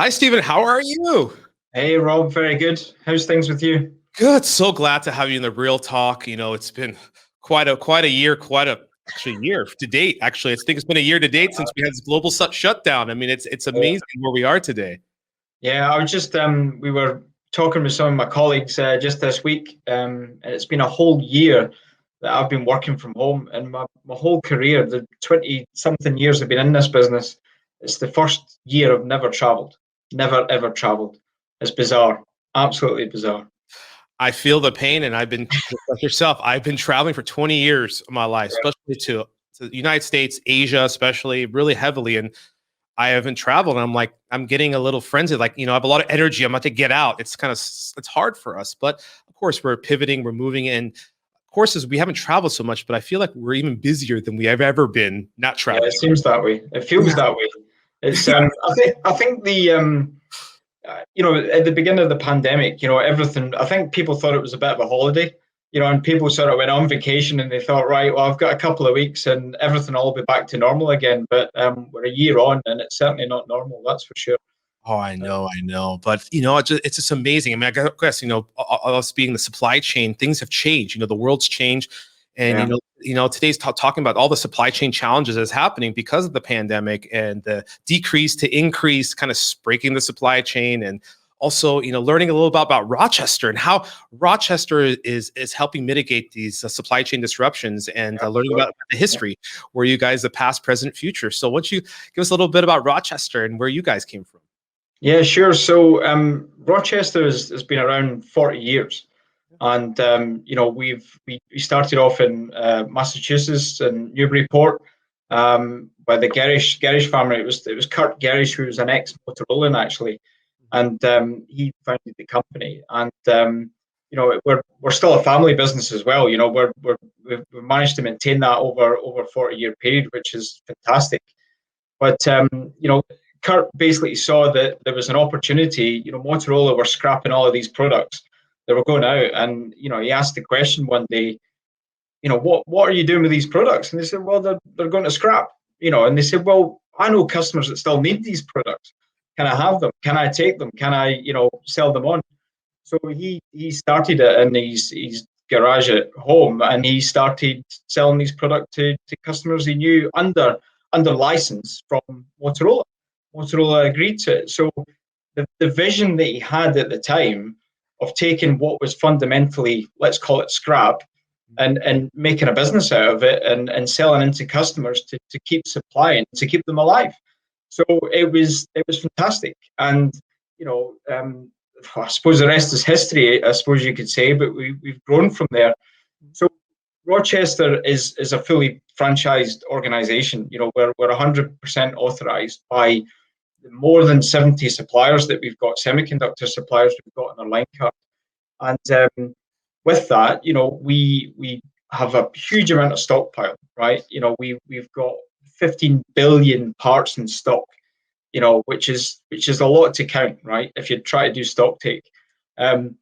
Hi, Stephen. How are you? Hey Rob, very good. How's things with you? Good. So glad to have you in the real talk. It's been quite a year, quite a actually year to date. Actually, I think it's been a year to date since we had this global shutdown. I mean, it's Yeah, amazing where we are today. yeah. I was just we were talking with some of my colleagues just this week, and it's been a whole year that I've been working from home, and my whole career, the 20 something years I've been in this business, it's the first year I've never traveled, never ever traveled. It's bizarre, absolutely bizarre. I feel the pain, and I've been like yourself. I've been traveling for 20 years of my life, Yeah. especially to the United States, Asia, especially really heavily. And I haven't traveled, and I'm getting a little frenzied. I have a lot of energy. I'm about to get out. It's hard for us, but of course we're pivoting, we're moving, and of course as we haven't traveled so much, but I feel like we're even busier than we have ever been not Yeah, traveling. it seems that way. It feels Yeah. that way. It's I think the at the beginning of the pandemic, everything. I think people thought it was a bit of a holiday, and people sort of went on vacation and they thought, right, well, I've got a couple of weeks and everything will be back to normal again. But we're a year on and it's certainly not normal. That's for sure. Oh, I know, but it's just amazing. I mean, I guess us being the supply chain, things have changed. The world's changed, and Yeah. today's talking about all the supply chain challenges that's happening because of the pandemic and the decrease to increase, kind of breaking the supply chain, and also learning a little about Rochester and how Rochester is helping mitigate these supply chain disruptions, and learning about the Yeah. history, where you guys, the past, present, future. So, why don't you give us a little bit about Rochester and where you guys came from? Yeah, sure. So Rochester has been around 40 years. And we started off in Massachusetts and Newburyport by the Gerish family. It was Kurt Gerish, who was an ex Motorolan actually, and he founded the company. And we're still a family business as well. We've managed to maintain that over 40-year period, which is fantastic. But Kurt basically saw that there was an opportunity. Motorola were scrapping all of these products. They were going out, and he asked the question one day. What are you doing with these products? And they said, well, they're going to scrap. And they said, well, I know customers that still need these products. Can I have them? Can I take them? Can I sell them on? So he started it in his garage at home, and he started selling these products to customers he knew under license from Motorola. Motorola agreed to it. So the vision that he had at the time of taking what was fundamentally, let's call it scrap, and making a business out of it, and selling into customers to keep supplying, to keep them alive. So it was fantastic. And you know um, I suppose the rest is history, I suppose you could say, but we've grown from there. So Rochester is a fully franchised organization. We're 100% authorized by more than 70 suppliers that we've got, semiconductor suppliers we've got on our line card. And with that, we have a huge amount of stockpile, right? We've got 15 billion parts in stock, which is a lot to count, right? If you try to do stock take. And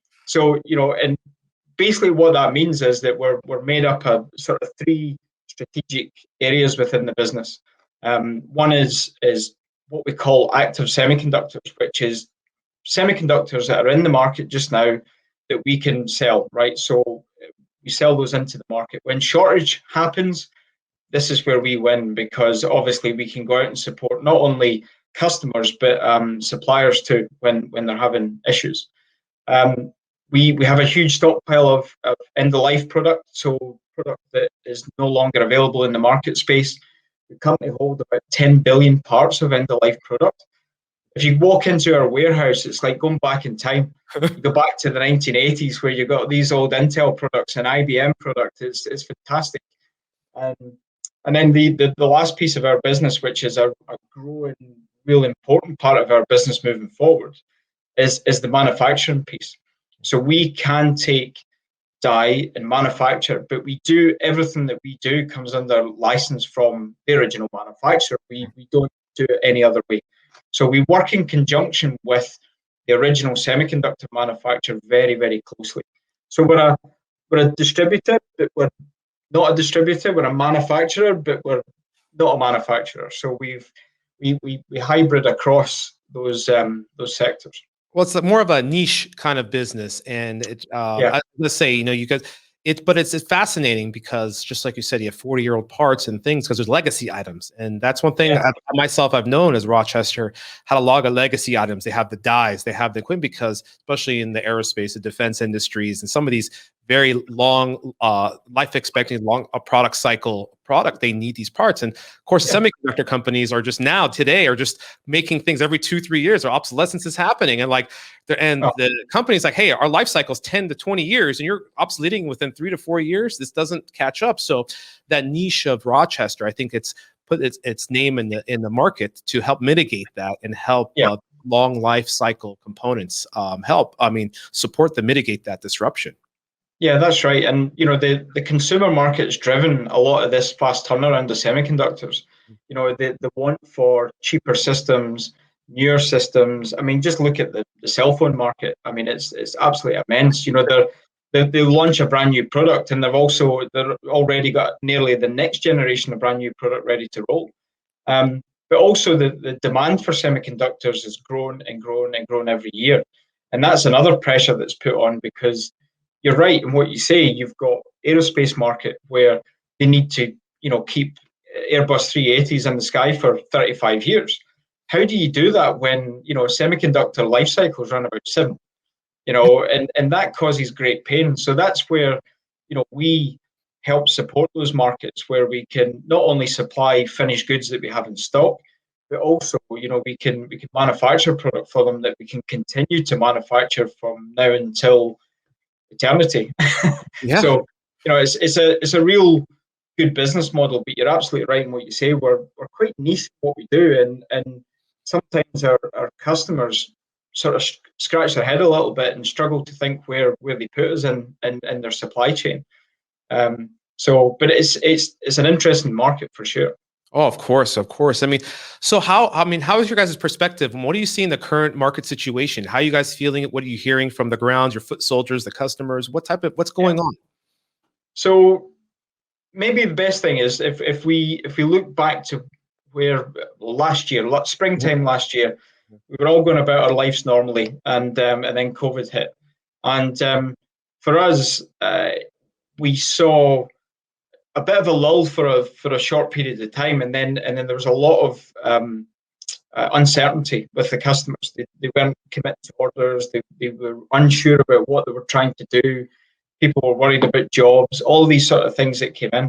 basically what that means is that we're made up of sort of three strategic areas within the business. One is what we call active semiconductors, which is semiconductors that are in the market just now that we can sell, right? So we sell those into the market. When shortage happens, this is where we win, because obviously we can go out and support not only customers but suppliers too when they're having issues. Um, we have a huge stockpile of end of life product, so product that is no longer available in the market space. We currently hold about 10 billion parts of end of life product. If you walk into our warehouse, it's like going back in time. You go back to the 1980s, where you got these old Intel products and IBM products. It's fantastic. Um, and then the last piece of our business, which is a growing, real important part of our business moving forward, is the manufacturing piece. So we can take die and manufacture, but we do everything that we do comes under license from the original manufacturer. We don't do it any other way. So we work in conjunction with the original semiconductor manufacturer very, very closely. So we're a distributor, but we're not a distributor. We're a manufacturer, but we're not a manufacturer. So we hybrid across those sectors. Well, it's more of a niche kind of business, and let's say, you guys, it's fascinating because just like you said, you have 40-year-old parts and things because there's legacy items, and that's one thing I've known as Rochester had a lot of legacy items. They have the dies, they have the equipment, because especially in the aerospace, the defense industries, and some of these very long life expectancy, long product cycle they need these parts. And of course, the semiconductor companies are just making things every 2-3 years, or obsolescence is happening. And the company's like, hey, our life cycle is 10 to 20 years and you're obsoleting within 3 to 4 years. This doesn't catch up. So that niche of Rochester, I think it's put its name in the market to help mitigate that and help long life cycle components support to mitigate that disruption. Yeah, that's right. And the consumer market's driven a lot of this fast turnaround of semiconductors. The want for cheaper systems, newer systems. I mean, just look at the cell phone market. I mean, it's absolutely immense. They launch a brand new product, and they're already got nearly the next generation of brand new product ready to roll. But also the demand for semiconductors has grown and grown and grown every year, and that's another pressure that's put on, because you're right in what you say. You've got aerospace market where they need to, keep Airbus 380s in the sky for 35 years. How do you do that when, semiconductor life cycles run about 7? And that causes great pain. So that's where, we help support those markets, where we can not only supply finished goods that we have in stock, but also, we can manufacture product for them that we can continue to manufacture from now until eternity. So it's a real good business model. But you're absolutely right in what you say. We're quite niche in what we do, and sometimes our customers sort of scratch their head a little bit and struggle to think where they put us in their supply chain. But it's an interesting market for sure. Oh, of course. I mean, so how is your guys' perspective, and what do you see in the current market situation? How are you guys feeling it? What are you hearing from the ground, your foot soldiers, the customers? What's going on? So maybe the best thing is if we look back to where last year, springtime last year, we were all going about our lives normally, and then COVID hit, and for us, we saw a bit of a lull for a short period of time, and then there was a lot of uncertainty with the customers. They weren't committed to orders. They were unsure about what they were trying to do. People were worried about jobs, all these sort of things that came in.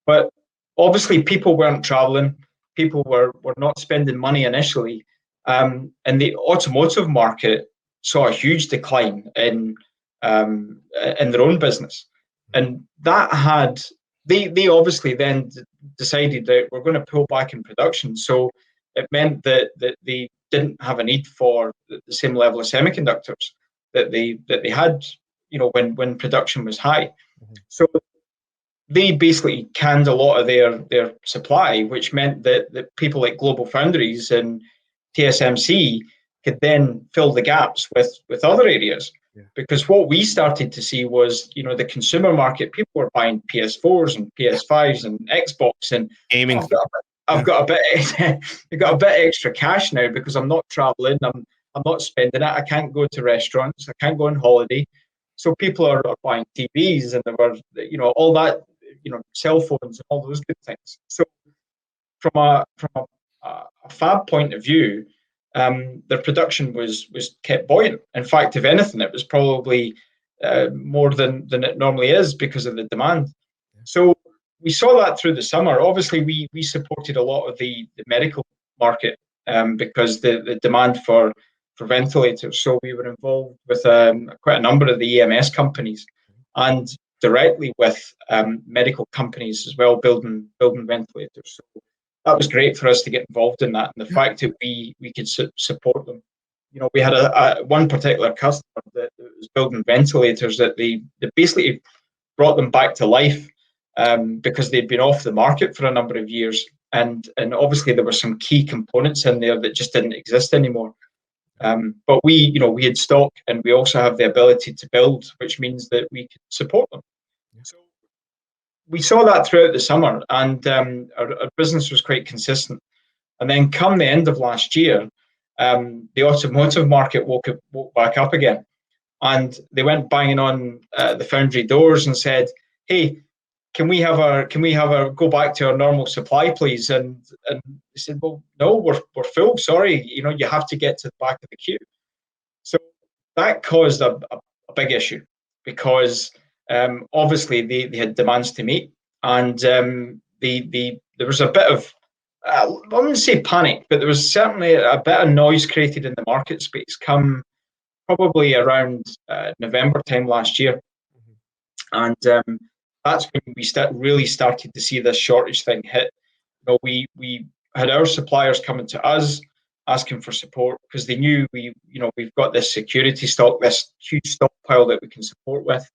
But obviously, people weren't traveling. People were not spending money initially. And the automotive market saw a huge decline in their own business. And that had, they obviously then decided that we're going to pull back in production. So it meant that they didn't have a need for the same level of semiconductors that they had, when production was high. So they basically canned a lot of their supply, which meant that people like Global Foundries and TSMC could then fill the gaps with other areas. Because what we started to see was, the consumer market, people were buying PS4s and PS5s and Xbox, and gaming. I've got a bit extra cash now because I'm not traveling, I'm not spending it, I can't go to restaurants, I can't go on holiday. So people are buying TVs, and there were, all that, cell phones and all those good things. So from a fab point of view, their production was kept buoyant. In fact, if anything, it was probably more than it normally is because of the demand. So we saw that through the summer. Obviously, we supported a lot of the medical market because the demand for ventilators. So we were involved with quite a number of the EMS companies, and directly with medical companies as well, building ventilators. So that was great for us to get involved in that, and the fact that we could support them. We had one particular customer that was building ventilators that they basically brought them back to life because they'd been off the market for a number of years, and obviously there were some key components in there that just didn't exist anymore. But we had stock, and we also have the ability to build, which means that we could support them. So we saw that throughout the summer, and our business was quite consistent. And then come the end of last year, the automotive market woke back up again, and they went banging on the foundry doors and said, "Hey, can we have a go back to our normal supply, please?" And they said, "Well, no, we're full. Sorry, you have to get to the back of the queue." So that caused a big issue because obviously they had demands to meet, and there was a bit of I wouldn't say panic, but there was certainly a bit of noise created in the market space come probably around November time last year, and that's when we really started to see this shortage thing hit. We had our suppliers coming to us asking for support because they knew we've got this security stock, this huge stockpile that we can support with.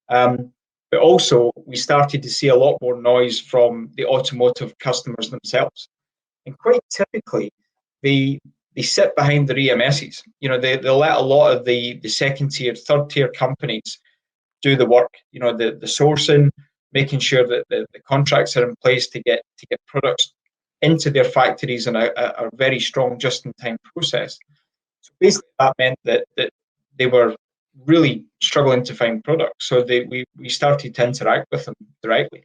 But also we started to see a lot more noise from the automotive customers themselves. And quite typically, they sit behind their EMSs. They let a lot of the second tier, third tier companies do the work. The sourcing, making sure that the contracts are in place to get products into their factories in a very strong just-in-time process. So basically, that meant that they were really struggling to find products. So we started to interact with them directly.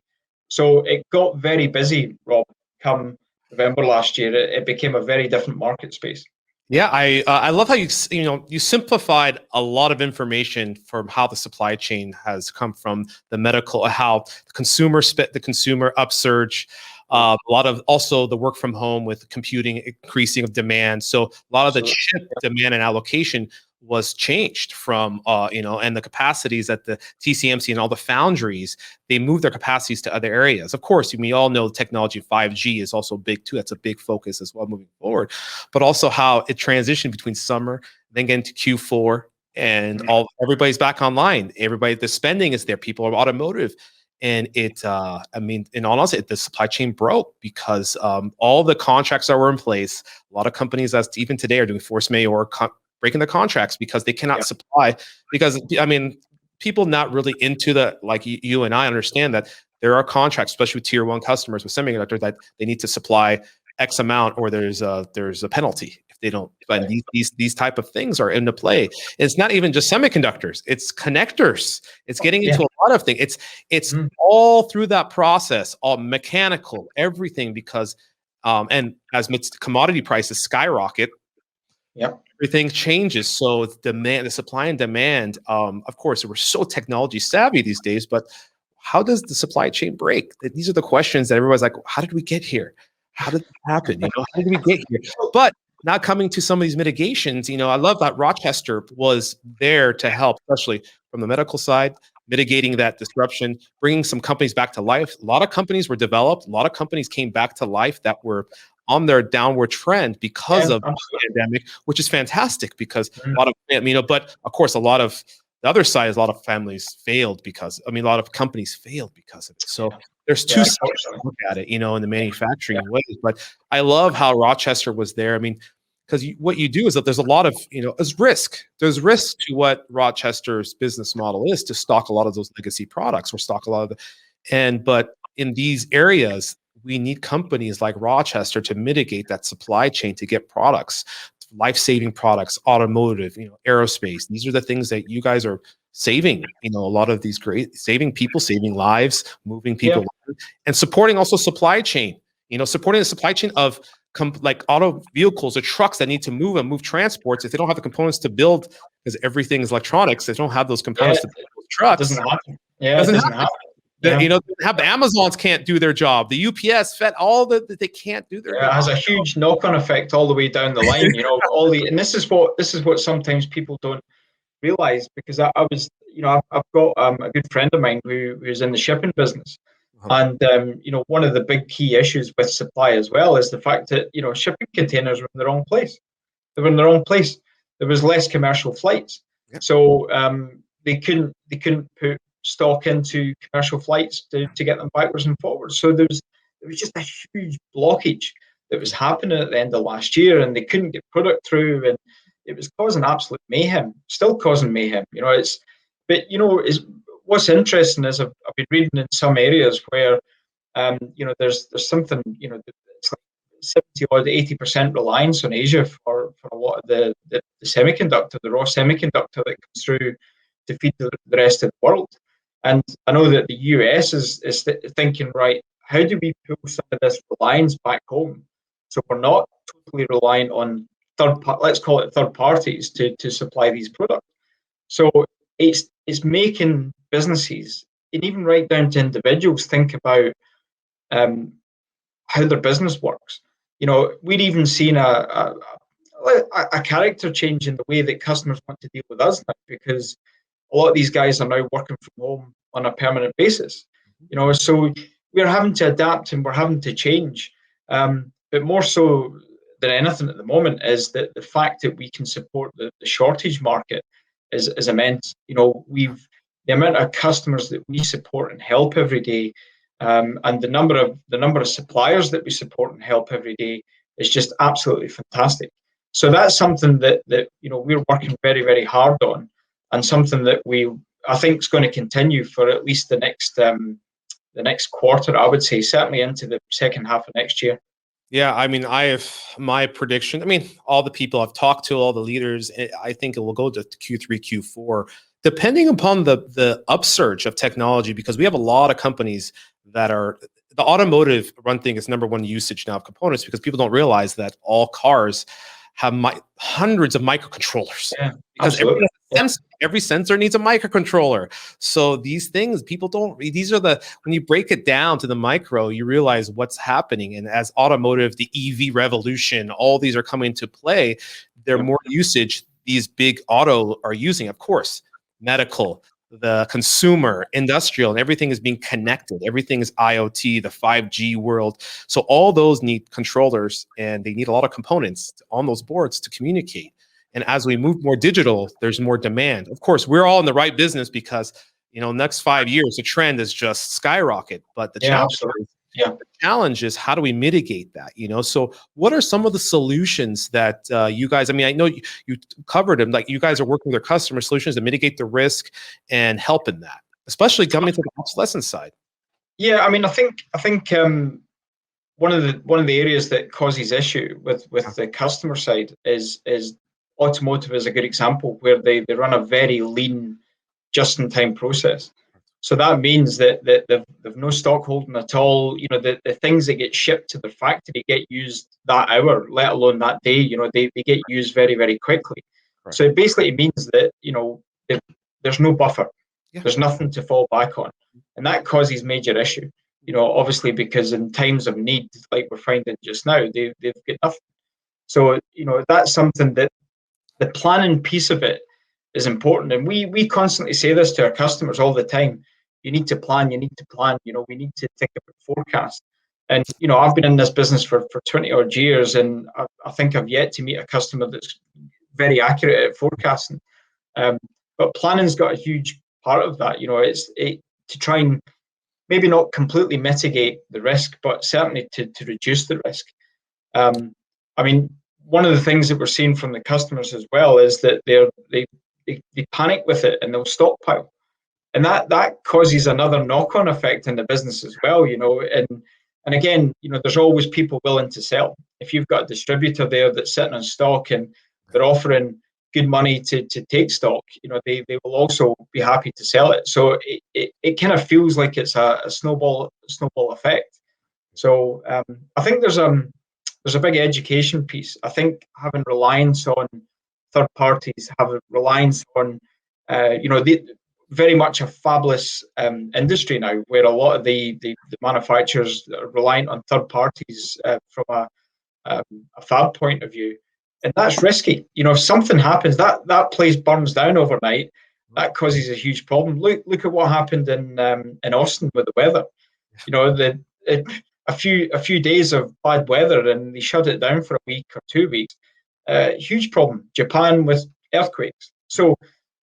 So it got very busy, Rob, come November last year. It became a very different market space. Yeah, I love how you simplified a lot of information from how the supply chain has come from the medical, how the consumer upsurge, a lot of also the work from home with computing increasing of demand. So a lot of the chip demand and allocation was changed from and the capacities at the TCMC and all the foundries, they moved their capacities to other areas. Of course, we all know technology 5G is also big too. That's a big focus as well moving forward, but also how it transitioned between summer, then getting to Q4, and everybody's back online. The spending is there. People are automotive. And in all honesty, the supply chain broke because all the contracts that were in place, a lot of companies, as even today, are doing force majeure, breaking the contracts because they cannot supply. Because people not really into the, like you and I understand that there are contracts, especially with tier one customers with semiconductors, that they need to supply X amount or there's a penalty if they don't. But these type of things are into play. It's not even just semiconductors, it's connectors. It's getting into a lot of things. It's all through that process, all mechanical, everything, because and as commodity prices skyrocket, everything changes. So the supply and demand, of course, we're so technology savvy these days, but how does the supply chain break? These are the questions that everybody's like, how did we get here? How did it happen? How did we get here? But now coming to some of these mitigations, I love that Rochester was there to help, especially from the medical side, mitigating that disruption, bringing some companies back to life. A lot of companies were developed. A lot of companies came back to life that were on their downward trend because of the pandemic, which is fantastic because a lot of, but of course, a lot of the other side is a lot of families failed because, a lot of companies failed because of it. So there's two sides to look at it, in the manufacturing ways. But I love how Rochester was there. Because what you do is that there's a lot of, there's risk. There's risk to what Rochester's business model is to stock a lot of those legacy products or stock a lot of but in these areas, we need companies like Rochester to mitigate that supply chain to get products, life-saving products, automotive, aerospace. These are the things that you guys are saving, a lot of these great saving people, saving lives, moving people, and supporting also supply chain, supporting the supply chain of like auto vehicles or trucks that need to move transports. If they don't have the components to build, because everything is electronics, they don't have those components to build those trucks. It doesn't happen. It doesn't happen. The Amazons can't do their job. The UPS, FED, all that they can't do their job. It has a huge knock-on effect all the way down the line. And this is what sometimes people don't realize, because I was, I've got a good friend of mine who's in the shipping business, and one of the big key issues with supply as well is the fact that shipping containers were in the wrong place. They were in the wrong place. There was less commercial flights, so they couldn't put stock into commercial flights to get them backwards and forwards. So there was just a huge blockage that was happening at the end of last year, and they couldn't get product through, and it was causing absolute mayhem. Still causing mayhem. What's interesting is I've been reading in some areas where there's something, it's 70 or 80% reliance on Asia for a lot of the semiconductor, the raw semiconductor that comes through to feed the rest of the world. And I know that the US is thinking, right, how do we pull some of this reliance back home so we're not totally reliant on let's call it third parties to supply these products. So it's making businesses, and even right down to individuals, think about how their business works. We'd even seen a character change in the way that customers want to deal with us now, because a lot of these guys are now working from home on a permanent basis. So we're having to adapt and we're having to change. But more so than anything at the moment is that the fact that we can support the shortage market is immense. The amount of customers that we support and help every day, and the number of suppliers that we support and help every day is just absolutely fantastic. So that's something that we're working very, very hard on, and something that I think is going to continue for at least the next quarter. I would say certainly into the second half of next year. Yeah, I mean, I have my prediction. I mean, all the people I've talked to, all the leaders, I think it will go to Q3, Q4, depending upon the upsurge of technology, because we have a lot of companies that are the automotive run thing is number one usage now of components, because people don't realize that all cars have hundreds of microcontrollers. Yeah, because absolutely. every sensor needs a microcontroller. So these things, people don't, these are when you break it down to the micro, you realize what's happening. And as automotive, the EV revolution, all these are coming to play. They're more usage these big auto are using, of course, medical, the consumer, industrial, and everything is being connected. Everything is IoT, the 5G world. So all those need controllers, and they need a lot of components on those boards to communicate. And as we move more digital, there's more demand. Of course, we're all in the right business because, next 5 years, the trend is just skyrocket. But the challenge is, how do we mitigate that? So what are some of the solutions that you guys, I mean, I know you covered them, like you guys are working with their customer solutions to mitigate the risk and help in that, especially coming to the obsolescence side. Yeah, I mean, I think one of the areas that causes issue with the customer side is automotive is a good example, where they run a very lean, just-in-time process. So that means that they've no stock holding at all. The things that get shipped to the factory get used that hour, let alone that day. They get used very, very quickly. Right. So it basically means that there's no buffer. Yeah. There's nothing to fall back on, and that causes major issue. Obviously, because in times of need, like we're finding just now, they've got nothing. So that's something that the planning piece of it is important, and we constantly say this to our customers all the time. You need to plan. We need to think about forecast. And I've been in this business for 20 odd years, and I think I've yet to meet a customer that's very accurate at forecasting. But planning's got a huge part of that. It's to try and maybe not completely mitigate the risk, but certainly to reduce the risk. I mean, one of the things that we're seeing from the customers as well is that they panic with it and they'll stockpile. And that causes another knock-on effect in the business as well, and again, there's always people willing to sell. If you've got a distributor there that's sitting on stock and they're offering good money to take stock, they will also be happy to sell it. So it kind of feels like it's a snowball effect. So I think there's a big education piece. I think having reliance on third parties, having reliance on very much a fabless industry now, where a lot of the manufacturers are reliant on third parties from a fab point of view. And that's risky. If something happens, that place burns down overnight, that causes a huge problem. Look at what happened in Austin with the weather. A few days of bad weather, and they shut it down for a week or 2 weeks. Huge problem. Japan with earthquakes. So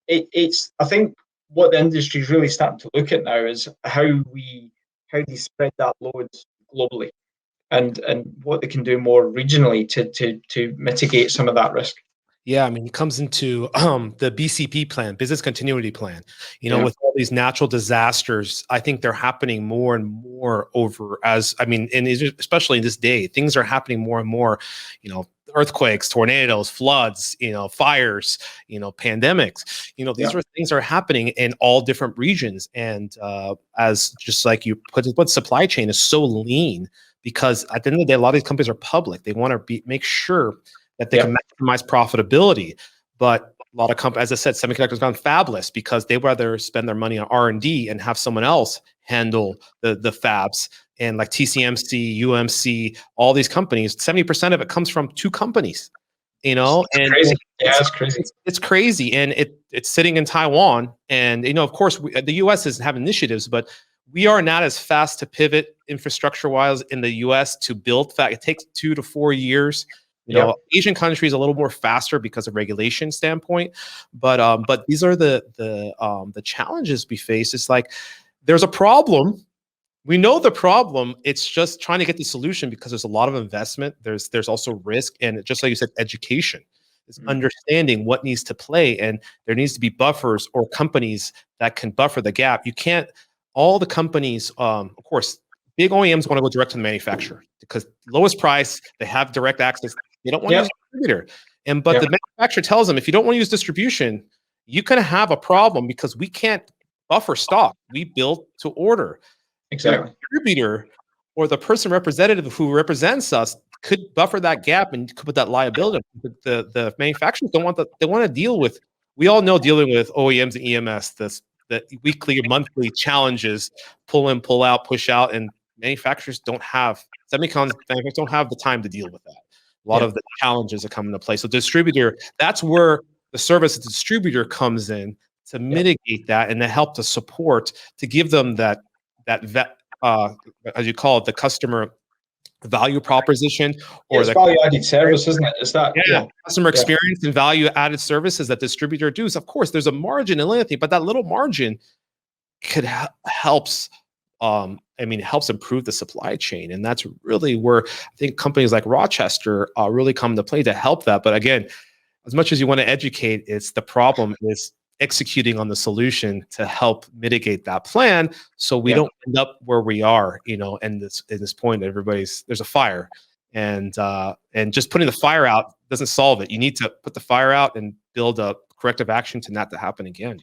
it's I think what the industry is really starting to look at now is how they spread that load globally, and what they can do more regionally to mitigate some of that risk. Yeah, I mean, it comes into the BCP plan, business continuity plan. Yeah. With all these natural disasters, I think they're happening more and more over as I mean, and especially in this day, things are happening more and more. Earthquakes, tornadoes, floods, fires, pandemics. These Yeah. are things are happening in all different regions, and as just like you put it, what supply chain is so lean because at the end of the day, a lot of these companies are public. They want to make sure that they Yeah. can maximize profitability. But a lot of companies, as I said, semiconductors gone fabless because they rather spend their money on R&D and have someone else handle the fabs. And like TCMC, UMC, all these companies, 70% of it comes from two companies. It's And crazy. Yeah, it's it's crazy. it's crazy, and it's sitting in Taiwan. And of course, the U.S. is have initiatives, but we are not as fast to pivot infrastructure-wise in the U.S. to build. Fact, it takes 2 to 4 years. Yeah. Asian countries a little more faster because of regulation standpoint, but these are the challenges we face. It's like there's a problem. We know the problem. It's just trying to get the solution because there's a lot of investment. There's also risk, and just like you said, education is understanding what needs to play, and there needs to be buffers or companies that can buffer the gap. You can't. All the companies, of course, big OEMs want to go direct to the manufacturer because lowest price, they have direct access. They don't want to Yeah. use a distributor. But Yeah. the manufacturer tells them, if you don't want to use distribution, you can have a problem because we can't buffer stock. We build to order. Your Exactly. distributor or the person representative who represents us could buffer that gap and could put that liability. But the manufacturers don't want that. They want to deal with. We all know dealing with OEMs and EMS, the weekly or monthly challenges, pull in, pull out, push out, and manufacturers don't have manufacturers don't have the time to deal with that. A lot Yeah. of the challenges that come into play. So distributor, that's where the service distributor comes in to mitigate that and to help to support to give them that as you call it, the customer value proposition Yeah, or it's the value added service, isn't it? Is that? yeah, Yeah. customer Yeah. experience and value added services that distributor does. Of course, there's a margin in anything, but that little margin could helps. Helps improve the supply chain, and that's really where I think companies like Rochester really come to play to help that. But again, as much as you want to educate, it's the problem is executing on the solution to help mitigate that plan so we Yeah. don't end up where we are, and this point there's a fire and just putting the fire out doesn't solve it. You need to put the fire out and build a corrective action to not to happen again.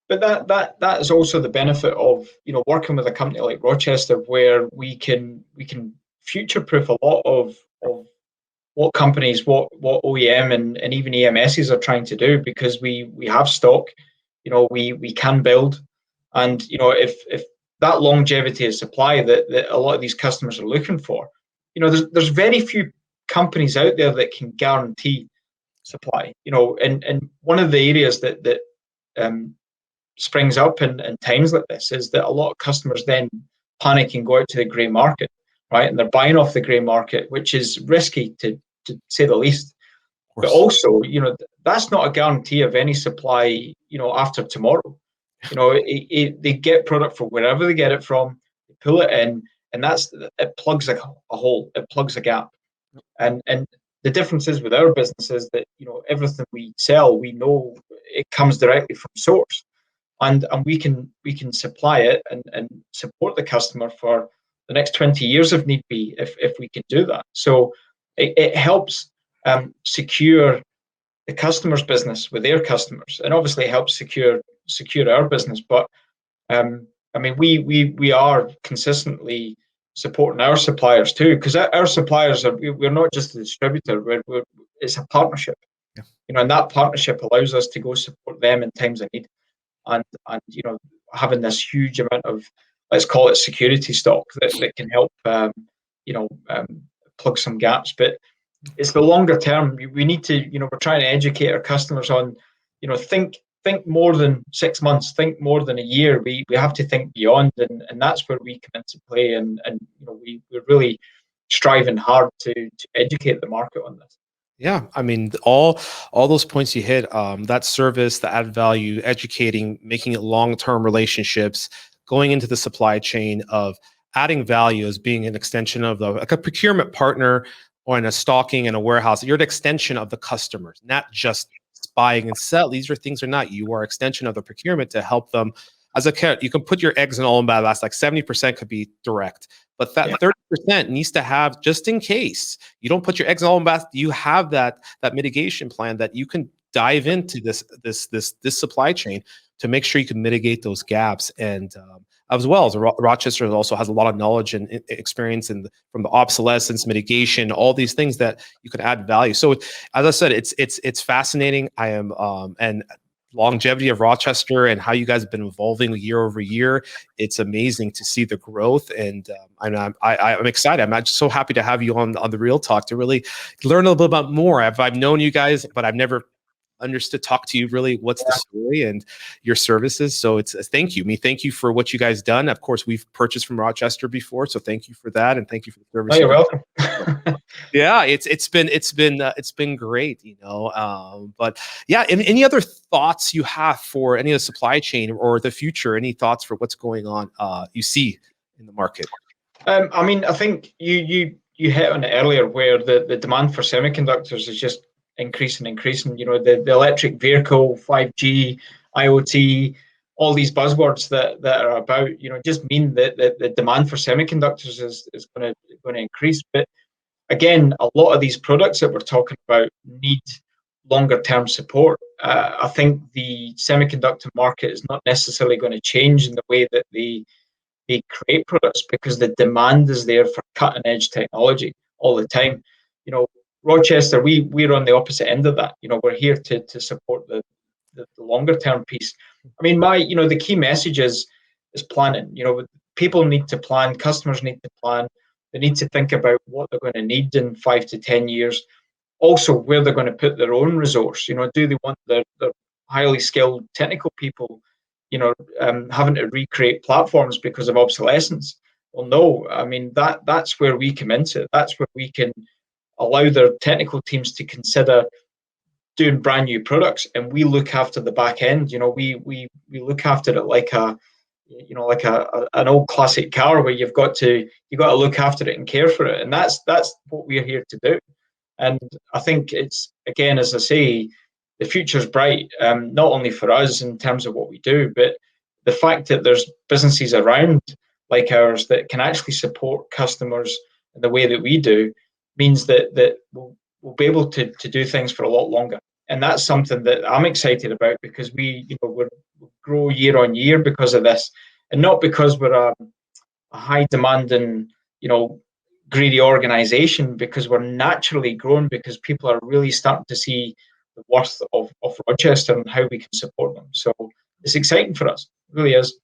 But that is also the benefit of working with a company like Rochester, where we can future proof a lot of what companies, what OEM and even EMSs are trying to do, because we have stock, we can build, and if that longevity of supply that a lot of these customers are looking for, there's very few companies out there that can guarantee supply. And one of the areas that um, springs up in times like this is that a lot of customers then panic and go out to the grey market, right? And they're buying off the grey market, which is risky to say the least. But also, that's not a guarantee of any supply, after tomorrow. They get product from wherever they get it from, they pull it in, and it plugs a hole, it plugs a gap. And the difference is with our business is that everything we sell, we know it comes directly from source, and we can supply it and support the customer for the next 20 years if need be, if we can do that. So it helps secure the customer's business with their customers, and obviously helps secure our business. But we are consistently supporting our suppliers too, because our suppliers we're not just a distributor, it's a partnership. Yeah. And that partnership allows us to go support them in times of need, and having this huge amount of, let's call it, security stock that can help plug some gaps. But it's the longer term. We need to, we're trying to educate our customers on, think more than 6 months, think more than a year. We have to think beyond, and that's where we come into play. And we're really striving hard to educate the market on this. Yeah, I mean, all those points you hit, that service, the add value, educating, making it long-term relationships, going into the supply chain of adding value as being an extension of like a procurement partner or in a stocking in a warehouse. You're an extension of the customers, not just buying and sell. These are things are not. You are extension of the procurement to help them. As a carrot, you can put your eggs in all in ballast. Like 70% could be direct, but that 30% needs to have, just in case you don't put your eggs in all in ballast, you have that mitigation plan that you can dive into this supply chain to make sure you can mitigate those gaps. And as well as Rochester also has a lot of knowledge and experience from the obsolescence mitigation, all these things that you can add value. So as I said, it's fascinating. I am and longevity of Rochester and how you guys have been evolving year over year. It's amazing to see the growth, and I'm excited. I'm just so happy to have you on the Real Talk to really learn a little bit about more. I've known you guys, but I've never understood talk to you really what's the story and your services. So it's thank you. Thank you for what you guys done. Of course, we've purchased from Rochester before, so thank you for that, and thank you for the service. Oh, you're welcome. Yeah, it's been great, but yeah, any other thoughts you have for any of the supply chain or the future? Any thoughts for what's going on you see in the market? I think you hit on it earlier, where the demand for semiconductors is just increasing. The electric vehicle, 5G, IoT, all these buzzwords that are about, just mean that the demand for semiconductors is going to increase. But again, a lot of these products that we're talking about need longer term support. I think the semiconductor market is not necessarily going to change in the way that they create products, because the demand is there for cutting edge technology all the time. Rochester, we're on the opposite end of that. We're here to support the longer term piece. The key message is planning. People need to plan, customers need to plan. They need to think about what they're going to need in 5 to 10 years. Also, where they're going to put their own resource. Do they want their highly skilled technical people, having to recreate platforms because of obsolescence? Well, no. That's where we come into it. That's where we can allow their technical teams to consider doing brand new products, and we look after the back end. We look after it like an old classic car, where you've got to look after it and care for it, and that's what we're here to do. And I think it's, again, as I say, the future's bright, not only for us in terms of what we do, but the fact that there's businesses around like ours that can actually support customers in the way that we do means that we'll be able to do things for a lot longer. And that's something that I'm excited about, because we grow year on year because of this, and not because we're a high demanding, greedy organization, because we're naturally growing, because people are really starting to see the worth of Rochester and how we can support them. So it's exciting for us. It really is.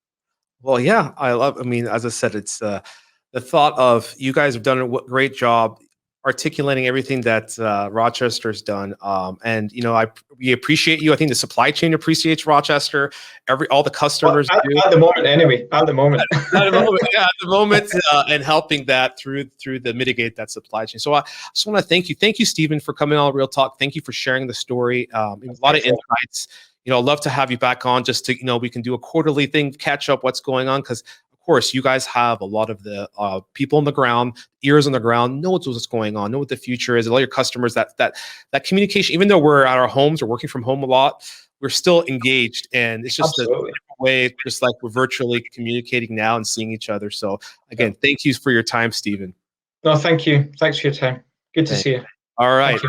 Well, yeah, as I said, it's the thought of you guys have done a great job articulating everything that Rochester's done, and we appreciate you. I think the supply chain appreciates Rochester. All the customers do. At the moment, anyway. At the moment, and helping that through the mitigate that supply chain. So I just want to thank you, Stephen, for coming on Real Talk. Thank you for sharing the story. A lot of insights. I'd love to have you back on, just to we can do a quarterly thing, catch up what's going on, because of course, you guys have a lot of the people on the ground, ears on the ground, know what's going on, know what the future is. A lot of your customers, that communication, even though we're at our homes or working from home a lot, we're still engaged. And it's just a way, just like we're virtually communicating now and seeing each other. So again, thank you for your time, Stephen. No, thank you. Thanks for your time. Good to see you. All right.